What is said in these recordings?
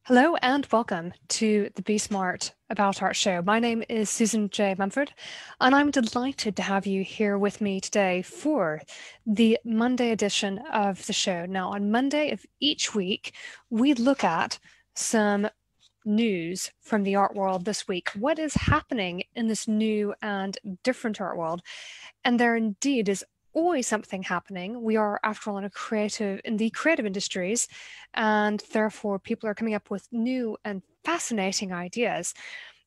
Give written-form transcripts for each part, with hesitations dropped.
Hello and welcome to the Be Smart About Art show. My name is Susan J. Mumford, and I'm delighted to have you here with me today for the Monday edition of the show. Now, on Monday of each week, we look at some news from the art world this week. What is happening in this new and different art world? And there indeed is always something happening. We are, after all, in the creative industries, and therefore people are coming up with new and fascinating ideas.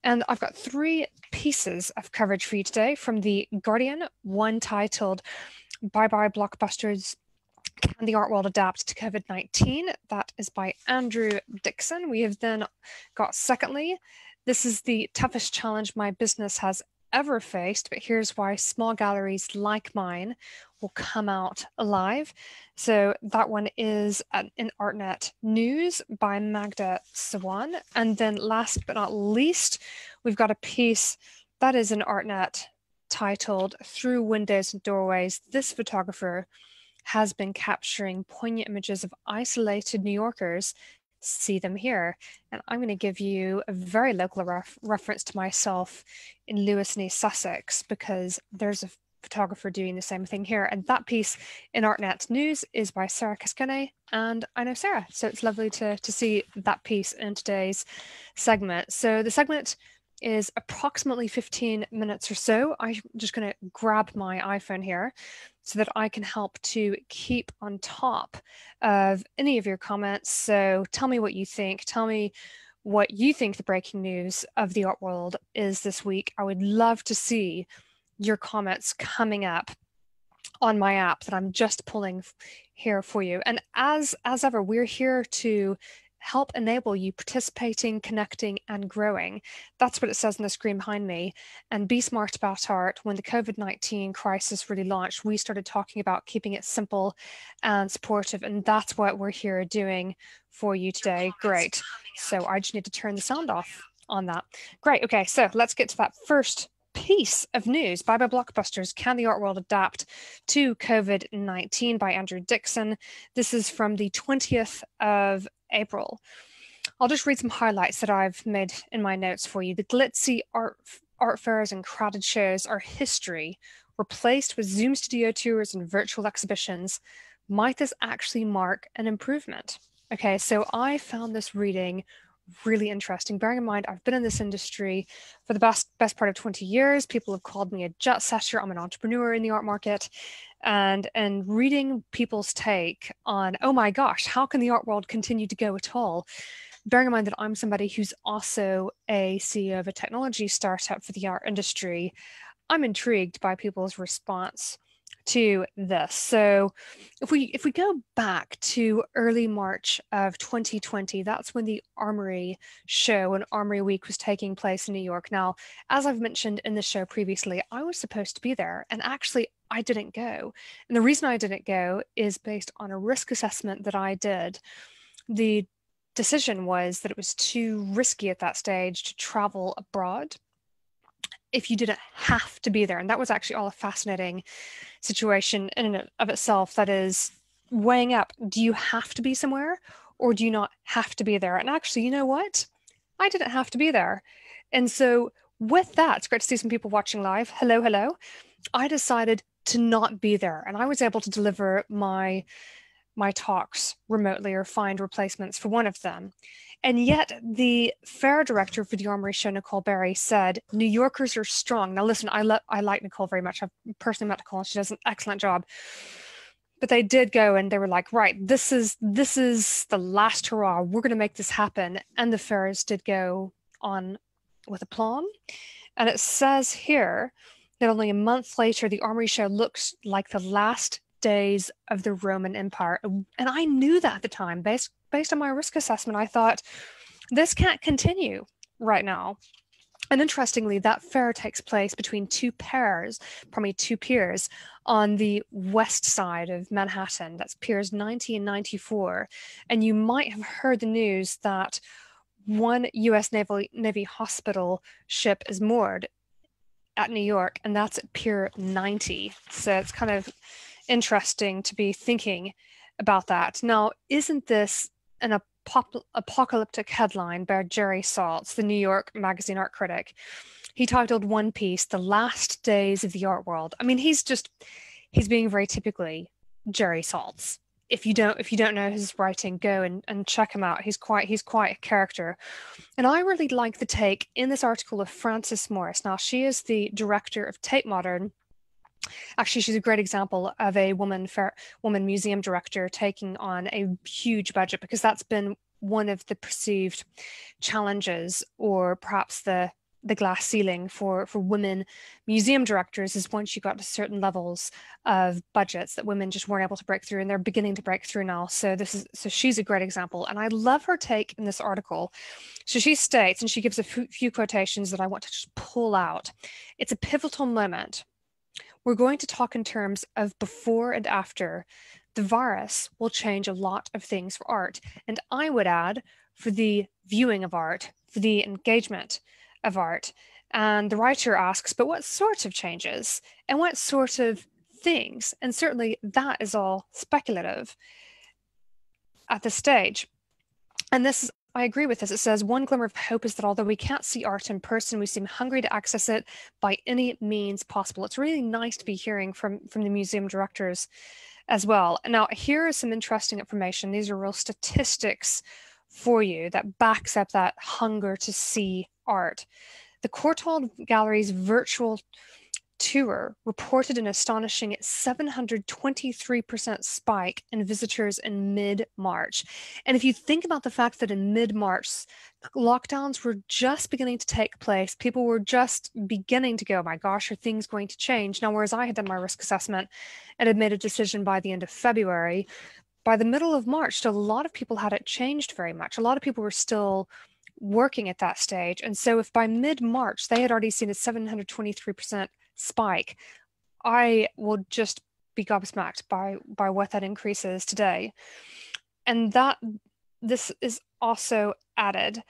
And I've got three pieces of coverage for you today from The Guardian, one titled Bye Bye Blockbusters, Can the Art World Adapt to COVID-19? That is by Andrew Dixon. We have then got, secondly, This is the toughest challenge my business has ever faced, but here's why small galleries like mine will come out alive. So that one is in ArtNet News by Magda Sawan. And then last but not least, we've got a piece that is in ArtNet titled Through Windows and Doorways. This photographer has been capturing poignant images of isolated New Yorkers. See them here. And I'm going to give you a very local reference to myself in Lewes and East Sussex, because there's a photographer doing the same thing here. And that piece in ArtNet News is by Sarah Cascone, and I know Sarah. So it's lovely to see that piece in today's segment. So the segment is approximately 15 minutes or so. I'm just going to grab my iPhone here so that I can help to keep on top of any of your comments. So tell me what you think. Tell me what you think the breaking news of the art world is this week. I would love to see your comments coming up on my app that I'm just pulling here for you. And as ever, we're here to help enable you participating, connecting, and growing. That's what it says on the screen behind me. And Be Smart About Art, when the COVID-19 crisis really launched, we started talking about keeping it simple and supportive. And that's what we're here doing for you today. Great. So I just need to turn the sound off on that. Great. Okay, so let's get to that first piece of news. Bye Bye Blockbusters, Can the Art World Adapt to COVID-19 by Andrew Dixon. This is from the 20th of April. I'll just read some highlights that I've made in my notes for you. The glitzy art fairs and crowded shows are history, replaced with Zoom studio tours and virtual exhibitions. Might this actually mark an improvement? Okay, so I found this reading really interesting. Bearing in mind, I've been in this industry for the best part of 20 years. People have called me a jet setter. I'm an entrepreneur in the art market. And reading people's take on, oh my gosh, how can the art world continue to go at all? Bearing in mind that I'm somebody who's also a CEO of a technology startup for the art industry, I'm intrigued by people's response to this. So if we go back to early March of 2020, that's when the Armory show and Armory Week was taking place in New York. Now, as I've mentioned in the show previously, I was supposed to be there, and actually I didn't go. And the reason I didn't go is based on a risk assessment that I did. The decision was that it was too risky at that stage to travel abroad if you didn't have to be there. And that was actually all a fascinating situation in and of itself. That is weighing up, do you have to be somewhere or do you not have to be there? And actually, you know what? I didn't have to be there. And so with that, it's great to see some people watching live. Hello, hello. I decided to not be there, and I was able to deliver my talks remotely or find replacements for one of them. And yet the fair director for the Armory show, Nicole Berry, said, New Yorkers are strong. Now, listen, I like Nicole very much. I've personally met Nicole, and she does an excellent job. But they did go and they were like, right, this is the last hurrah. We're going to make this happen. And the fairs did go on with aplomb. And it says here that only a month later, the Armory show looks like the last days of the Roman Empire. And I knew that at the time. Based on my risk assessment, I thought, this can't continue right now. And interestingly, that fair takes place between two piers on the west side of Manhattan. That's piers 90 and 94. And you might have heard the news that one US Navy hospital ship is moored at New York, and that's at Pier 90. So it's kind of interesting to be thinking about that. Now, isn't this an apocalyptic headline by Jerry Saltz, the New York Magazine art critic. He titled one piece, "The Last Days of the Art World." I mean, he's being very typically Jerry Saltz. If you don't know his writing, go and check him out. He's quite a character. And I really like the take in this article of Frances Morris. Now, she is the director of Tate Modern. Actually, she's a great example of a woman museum director taking on a huge budget, because that's been one of the perceived challenges, or perhaps the glass ceiling for women museum directors, is once you got to certain levels of budgets that women just weren't able to break through, and they're beginning to break through now. So she's a great example, and I love her take in this article. So she states, and she gives a few quotations that I want to just pull out. It's a pivotal moment. We're going to talk in terms of before and after. The virus will change a lot of things for art, and I would add, for the viewing of art, for the engagement of art. And the writer asks, but what sort of changes and what sort of things? And certainly that is all speculative at this stage. And I agree with this. It says, one glimmer of hope is that although we can't see art in person, we seem hungry to access it by any means possible. It's really nice to be hearing from the museum directors as well. Now, here is some interesting information. These are real statistics for you that backs up that hunger to see art. The Courtauld Gallery's virtual tour reported an astonishing 723% spike in visitors in mid-March. And if you think about the fact that in mid-March, lockdowns were just beginning to take place, people were just beginning to go, oh my gosh, are things going to change? Now, whereas I had done my risk assessment and had made a decision by the end of February, by the middle of March, still a lot of people hadn't changed very much. A lot of people were still working at that stage. And so if by mid-March they had already seen a 723% spike, I will just be gobsmacked by what that increase is today. And that this is also added.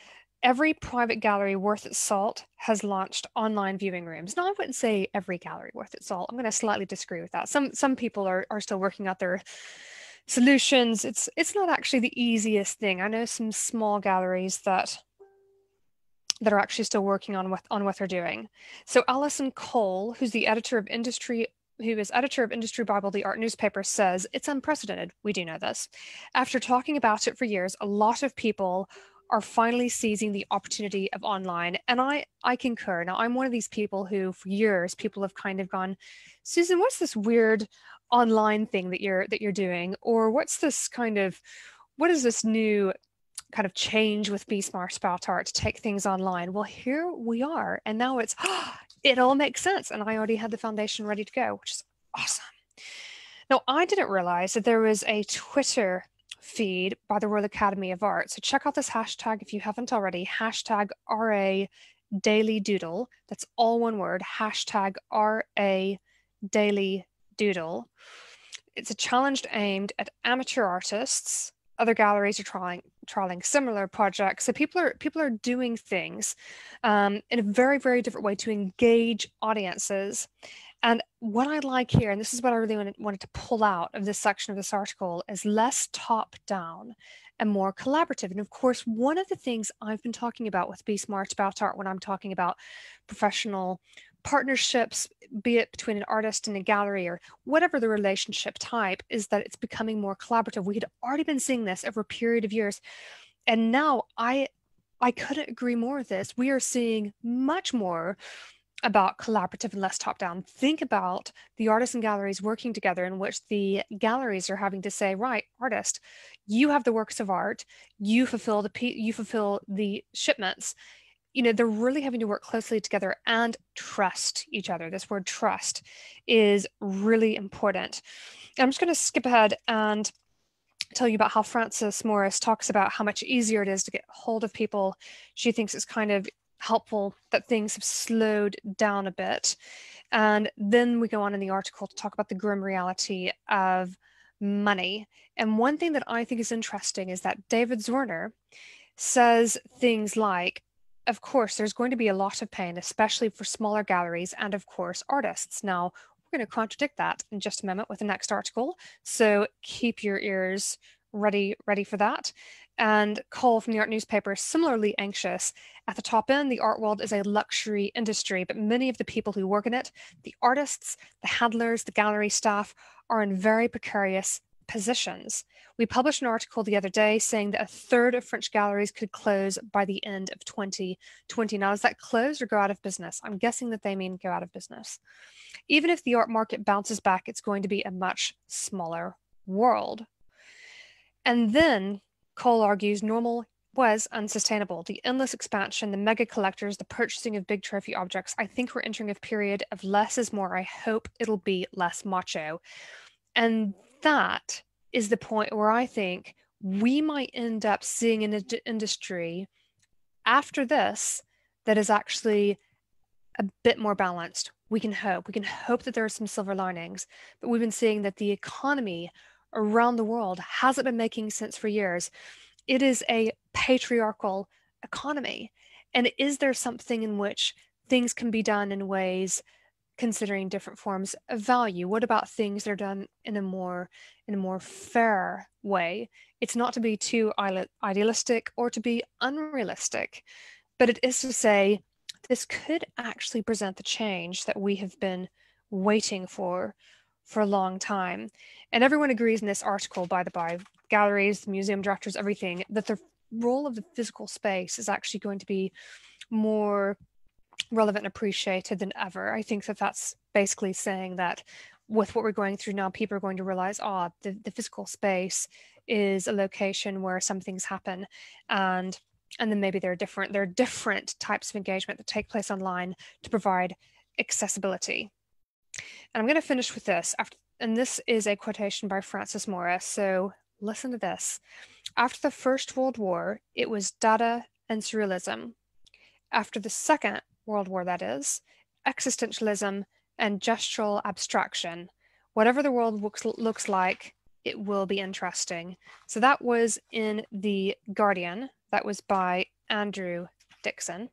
Every private gallery worth its salt has launched online viewing rooms. Now, I wouldn't say every gallery worth its salt. I'm going to slightly disagree with that. Some people are still working out their solutions. It's not actually the easiest thing. I know some small galleries that are actually still working on what they're doing. So Alison Cole, who is editor of Industry Bible, the art newspaper, says it's unprecedented. We do know this. After talking about it for years, a lot of people are finally seizing the opportunity of online. And I concur. Now, I'm one of these people who, for years, people have kind of gone, Susan, what's this weird online thing that you're doing? Or what is this new kind of change with Be Smart About Art to take things online? Well, here we are. And now it all makes sense. And I already had the foundation ready to go, which is awesome. Now, I didn't realize that there was a Twitter feed by the Royal Academy of Art. So check out this hashtag if you haven't already, hashtag RA Daily Doodle. That's all one word, hashtag RA Daily Doodle. It's a challenge aimed at amateur artists. Other galleries are trialing similar projects. So people are doing things in a very, very different way to engage audiences. And what I like here, and this is what I really wanted to pull out of this section of this article, is less top-down and more collaborative. And of course, one of the things I've been talking about with Be Smart About Art when I'm talking about professional partnerships, be it between an artist and a gallery or whatever the relationship type, is that it's becoming more collaborative. We had already been seeing this over a period of years. And now I couldn't agree more with this. We are seeing much more about collaborative and less top-down. Think about the artists and galleries working together, in which the galleries are having to say, right, artist, you have the works of art, you fulfill the shipments. You know, they're really having to work closely together and trust each other. This word trust is really important. I'm just going to skip ahead and tell you about how Frances Morris talks about how much easier it is to get hold of people. She thinks it's kind of helpful that things have slowed down a bit. And then we go on in the article to talk about the grim reality of money. And one thing that I think is interesting is that David Zwirner says things like, of course, there's going to be a lot of pain, especially for smaller galleries and, of course, artists. Now, we're going to contradict that in just a moment with the next article, so keep your ears ready for that. And Cole from the art newspaper is similarly anxious. At the top end, the art world is a luxury industry, but many of the people who work in it, the artists, the handlers, the gallery staff, are in very precarious positions. We published an article the other day saying that a third of French galleries could close by the end of 2020. Now, is that close or go out of business? I'm guessing that they mean go out of business. Even if the art market bounces back, it's going to be a much smaller world. And then Cole argues normal was unsustainable. The endless expansion, the mega collectors, the purchasing of big trophy objects. I think we're entering a period of less is more. I hope it'll be less macho. And that is the point where I think we might end up seeing an industry after this that is actually a bit more balanced. We can hope. We can hope that there are some silver linings, but we've been seeing that the economy around the world hasn't been making sense for years. It is a patriarchal economy. And is there something in which things can be done in ways considering different forms of value? What about things that are done in a more fair way? It's not to be too idealistic or to be unrealistic, but it is to say this could actually present the change that we have been waiting for a long time. And everyone agrees in this article, by the by, galleries, museum directors, everything, that the role of the physical space is actually going to be more relevant and appreciated than ever. I think that that's basically saying that with what we're going through now, people are going to realize, the physical space is a location where some things happen, and then maybe there are different types of engagement that take place online to provide accessibility. And I'm going to finish with this, and this is a quotation by Francis Morris, so listen to this. After the First World War, it was Dada and Surrealism. After the Second World War, that is, existentialism and gestural abstraction. Whatever the world looks like, it will be interesting. So that was in The Guardian. That was by Andrew Dixon.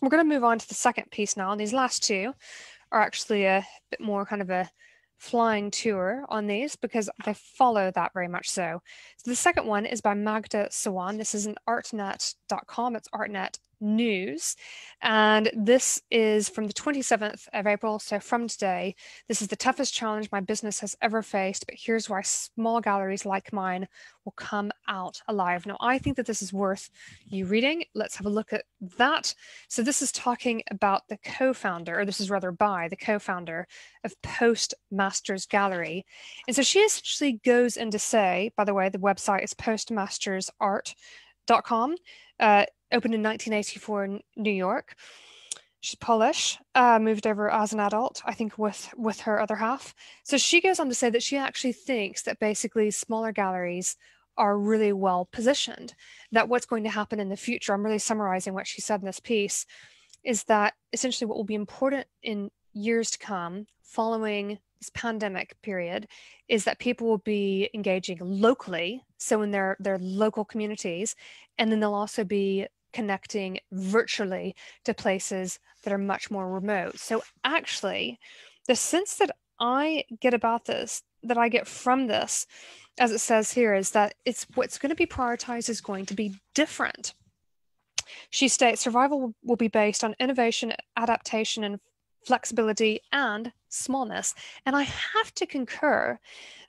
We're going to move on to the second piece now, and these last two are actually a bit more kind of a flying tour on these because they follow that very much so. So the second one is by Magda Sawan. This is an artnet.com. It's Artnet News. And this is from the 27th of April. So from today, this is the toughest challenge my business has ever faced, but here's why small galleries like mine will come out alive. Now, I think that this is worth you reading. Let's have a look at that. So this is talking about the co-founder, or this is rather by the co-founder of Postmasters Gallery. And so she essentially goes in to say, by the way, the website is postmastersart.com, opened in 1984 in New York. She's Polish, moved over as an adult, I think with her other half. So she goes on to say that she actually thinks that basically smaller galleries are really well positioned, that what's going to happen in the future, I'm really summarizing what she said in this piece, is that essentially what will be important in years to come following this pandemic period is that people will be engaging locally, so in their local communities, and then they'll also be connecting virtually to places that are much more remote. So actually, the sense that I get about this, that I get from this, as it says here, is that it's what's going to be prioritized is going to be different. She states survival will be based on innovation, adaptation, and flexibility and smallness. And I have to concur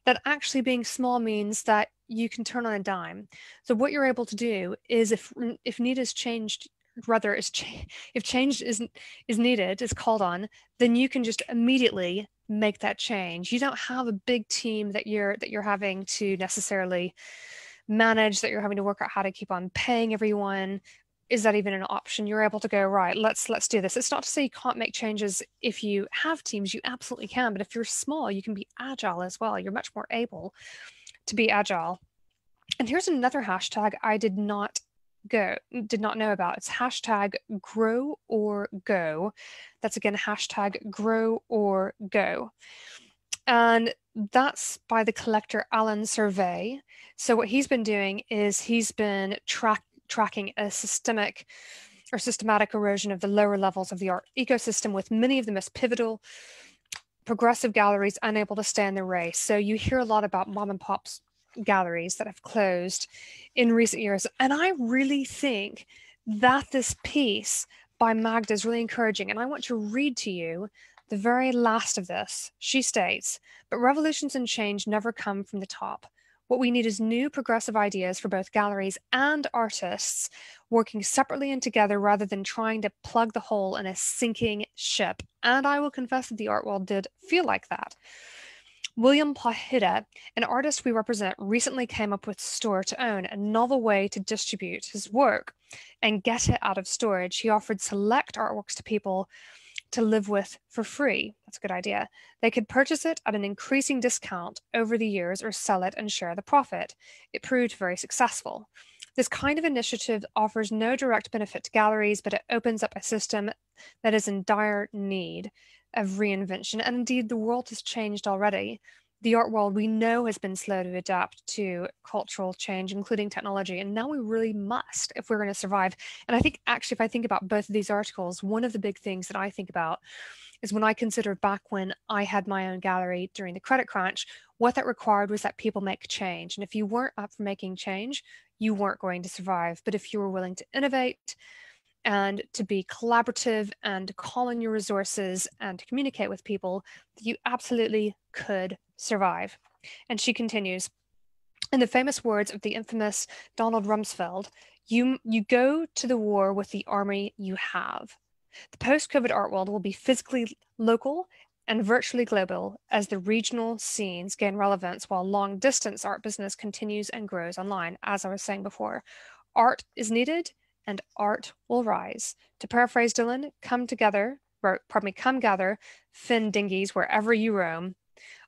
that actually being small means that you can turn on a dime. So what you're able to do is if need is changed, rather if change is needed, is called on, then you can just immediately make that change. You don't have a big team that you're having to necessarily manage, that you're having to work out how to keep on paying everyone. Is that even an option? You're able to go, right, let's do this. It's not to say you can't make changes if you have teams, you absolutely can, but if you're small, you can be agile as well. You're much more able to be agile. And here's another hashtag I did not know about. It's hashtag grow or go. That's again hashtag grow or go. And that's by the collector Alan Survey. So what he's been doing is he's been tracking a systematic erosion of the lower levels of the art ecosystem, with many of the most pivotal progressive galleries unable to stay in the race. So you hear a lot about mom and pops galleries that have closed in recent years. And I really think that this piece by Magda is really encouraging. And I want to read to you the very last of this. She states, "But revolutions and change never come from the top. What we need is new progressive ideas for both galleries and artists working separately and together rather than trying to plug the hole in a sinking ship." And I will confess that the art world did feel like that. William Pahida, an artist we represent, recently came up with Store to Own, a novel way to distribute his work and get it out of storage. He offered select artworks to people to live with for free. That's a good idea. They could purchase it at an increasing discount over the years or sell it and share the profit. It proved very successful. This kind of initiative offers no direct benefit to galleries, but it opens up a system that is in dire need of reinvention. And indeed, the world has changed already. The art world we know has been slow to adapt to cultural change, including technology, and now we really must if we're going to survive. And I think actually, if I think about both of these articles, one of the big things that I think about is when I consider back when I had my own gallery during the credit crunch, what that required was that people make change. And if you weren't up for making change, you weren't going to survive. But if you were willing to innovate and to be collaborative and to call on your resources and to communicate with people, you absolutely could survive. And she continues, in the famous words of the infamous Donald Rumsfeld, you go to the war with the army you have. The post-COVID art world will be physically local and virtually global as the regional scenes gain relevance while long-distance art business continues and grows online. As I was saying before, art is needed and art will rise. To paraphrase Dylan, come gather, fin dinghies wherever you roam.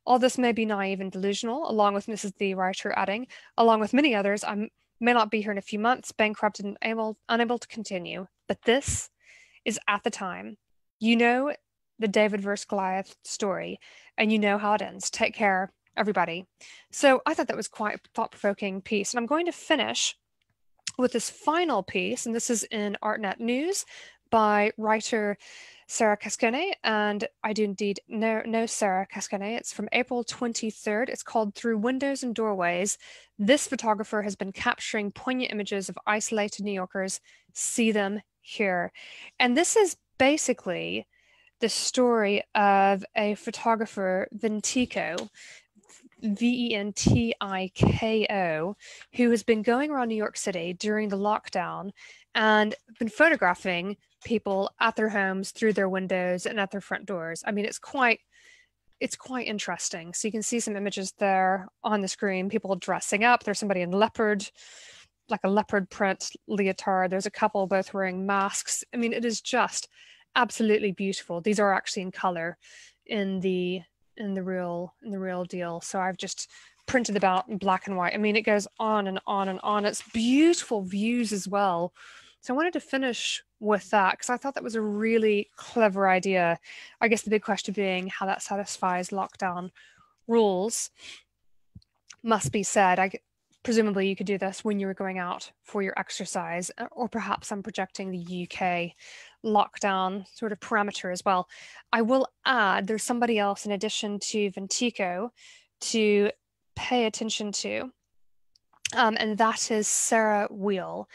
All this may be naive and delusional, along with Mrs. the writer adding, along with many others, I may not be here in a few months, bankrupt and unable to continue. But this is at the time. You know the David versus Goliath story, and you know how it ends. Take care, everybody. So I thought that was quite a thought-provoking piece. And I'm going to finish with this final piece, and this is in ArtNet News by writer Sarah Cascone, and I do indeed know Sarah Cascone. It's from April 23rd. It's called Through Windows and Doorways. This photographer has been capturing poignant images of isolated New Yorkers. See them here. And this is basically the story of a photographer, Ventiko, Ventiko, who has been going around New York City during the lockdown and been photographing people at their homes through their windows and at their front doors. I mean, it's quite interesting. So you can see some images there on the screen, people dressing up. There's somebody in leopard, like a leopard print leotard. There's a couple both wearing masks. I mean, it is just absolutely beautiful. These are actually in color in the real deal. So I've just printed them out in black and white. I mean, it goes on and on and on. It's beautiful views as well. So I wanted to finish with that because I thought that was a really clever idea. I guess the big question being how that satisfies lockdown rules must be said. Presumably you could do this when you were going out for your exercise, or perhaps I'm projecting the UK lockdown sort of parameter as well. I will add there's somebody else in addition to Ventiko to pay attention to, and that is Sarah Wheel.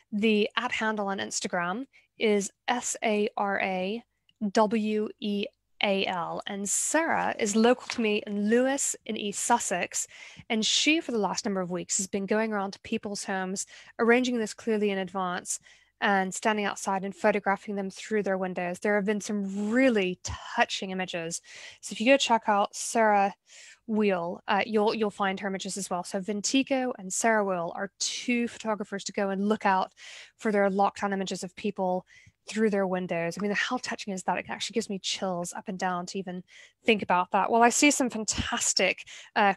The @ handle on Instagram is SARAWEAL, and Sarah is local to me in Lewes in East Sussex, and she for the last number of weeks has been going around to people's homes, arranging this clearly in advance and standing outside and photographing them through their windows. There have been some really touching images. So if you go check out Sarah Wheel, you'll find her images as well. So Ventiko and Sarah Wheel are two photographers to go and look out for their lockdown images of people through their windows. I mean, how touching is that? It actually gives me chills up and down to even think about that. Well, I see some fantastic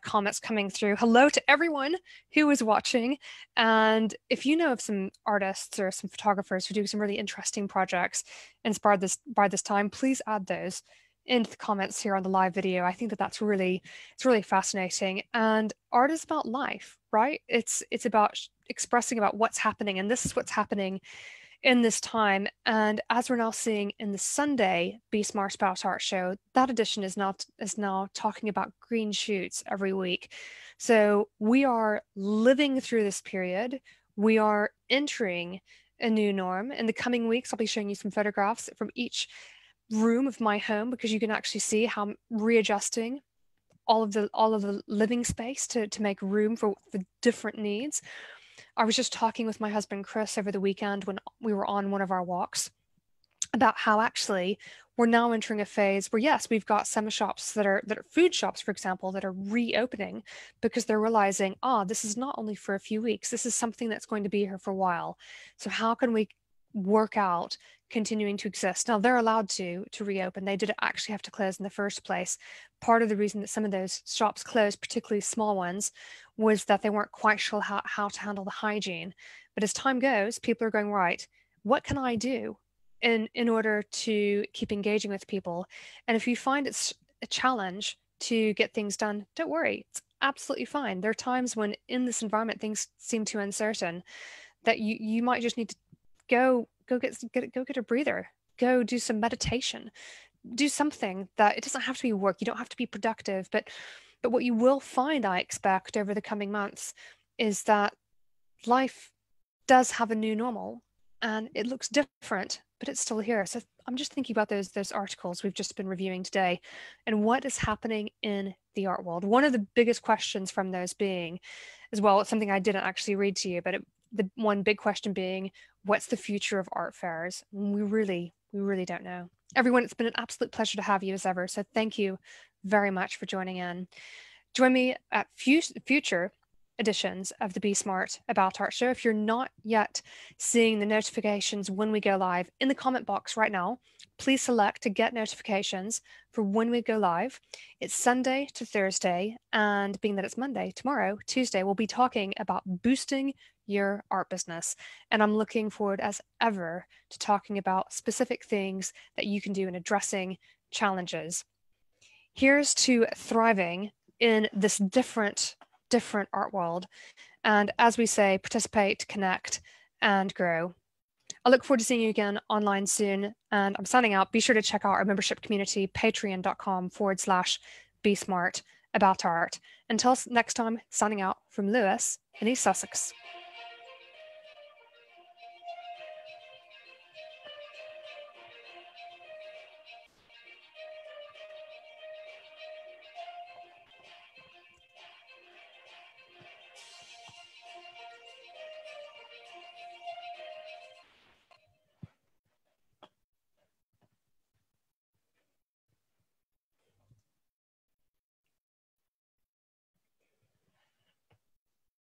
comments coming through. Hello to everyone who is watching. And if you know of some artists or some photographers who do some really interesting projects inspired by this time, please add those into the comments here on the live video. I think that's really fascinating. And art is about life, right? It's about expressing about what's happening. And this is what's happening in this time. And as we're now seeing in the Sunday Be Smart About Art show, that edition is now talking about green shoots every week. So we are living through this period. We are entering a new norm. In the coming weeks, I'll be showing you some photographs from each room of my home because you can actually see how I'm readjusting all of the living space to make room for the different needs. I was just talking with my husband Chris over the weekend when we were on one of our walks about how actually we're now entering a phase where yes, we've got some shops that are food shops, for example, that are reopening because they're realizing, this is not only for a few weeks, this is something that's going to be here for a while. So how can we work out continuing to exist? Now they're allowed to reopen. They did actually have to close in the first place. Part of the reason that some of those shops closed, particularly small ones, was that they weren't quite sure how to handle the hygiene. But as time goes, people are going, right, what can I do in order to keep engaging with people? And if you find it's a challenge to get things done, don't worry. It's absolutely fine. There are times when in this environment things seem too uncertain that you might just need to go get a breather, go do some meditation, do something that it doesn't have to be work. You don't have to be productive, but what you will find, I expect, over the coming months is that life does have a new normal and it looks different, but it's still here. So I'm just thinking about those articles we've just been reviewing today and what is happening in the art world. One of the biggest questions from those being, as well, it's something I didn't actually read to you, but the one big question being, what's the future of art fairs? We really don't know. Everyone, it's been an absolute pleasure to have you as ever. So thank you very much for joining in. Join me at future editions of the Be Smart About Art show. If you're not yet seeing the notifications when we go live, in the comment box right now, please select to get notifications for when we go live. It's Sunday to Thursday, and being that it's Monday, tomorrow, Tuesday, we'll be talking about boosting your art business. And I'm looking forward as ever to talking about specific things that you can do in addressing challenges. Here's to thriving in this different art world. And as we say, participate, connect, and grow. I look forward to seeing you again online soon. And I'm signing out. Be sure to check out our membership community, patreon.com/Be Smart About Art. Until next time, signing out from Lewis in East Sussex.